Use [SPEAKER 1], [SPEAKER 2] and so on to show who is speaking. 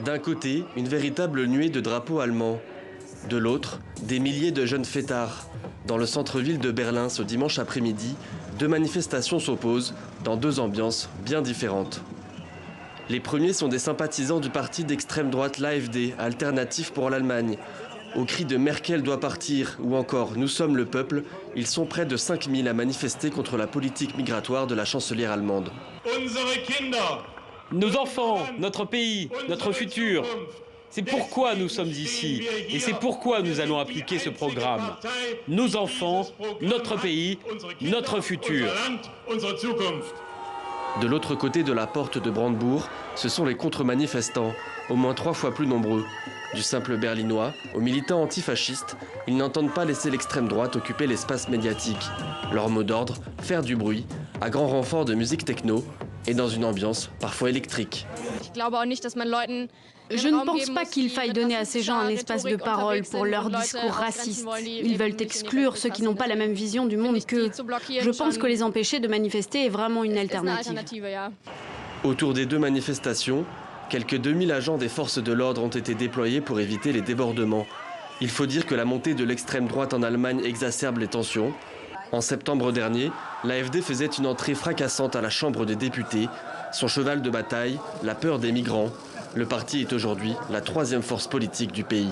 [SPEAKER 1] D'un côté, une véritable nuée de drapeaux allemands. De l'autre, des milliers de jeunes fêtards. Dans le centre-ville de Berlin, ce dimanche après-midi, deux manifestations s'opposent dans deux ambiances bien différentes. Les premiers sont des sympathisants du parti d'extrême droite l'AfD, Alternative pour l'Allemagne. Au cri de Merkel doit partir ou encore Nous sommes le peuple, ils sont près de 5000 à manifester contre la politique migratoire de la chancelière allemande.
[SPEAKER 2] Nos enfants, notre pays, notre futur. C'est pourquoi nous sommes ici et c'est pourquoi nous allons appliquer ce programme. Nos enfants, notre pays, notre futur.
[SPEAKER 1] De l'autre côté de la porte de Brandebourg, ce sont les contre-manifestants, au moins 3 fois plus nombreux. Du simple berlinois aux militants antifascistes, ils n'entendent pas laisser l'extrême droite occuper l'espace médiatique. Leur mot d'ordre, faire du bruit, à grand renfort de musique techno et dans une ambiance parfois électrique.
[SPEAKER 3] Je ne pense pas qu'il faille donner à ces gens un espace de parole pour leurs discours racistes. Ils veulent exclure ceux qui n'ont pas la même vision du monde qu'eux. Je pense que les empêcher de manifester est vraiment une alternative.
[SPEAKER 1] Autour des deux manifestations, quelques 2000 agents des forces de l'ordre ont été déployés pour éviter les débordements. Il faut dire que la montée de l'extrême droite en Allemagne exacerbe les tensions. En septembre dernier, l'AfD faisait une entrée fracassante à la Chambre des députés. Son cheval de bataille, la peur des migrants. Le parti est aujourd'hui la 3e force politique du pays.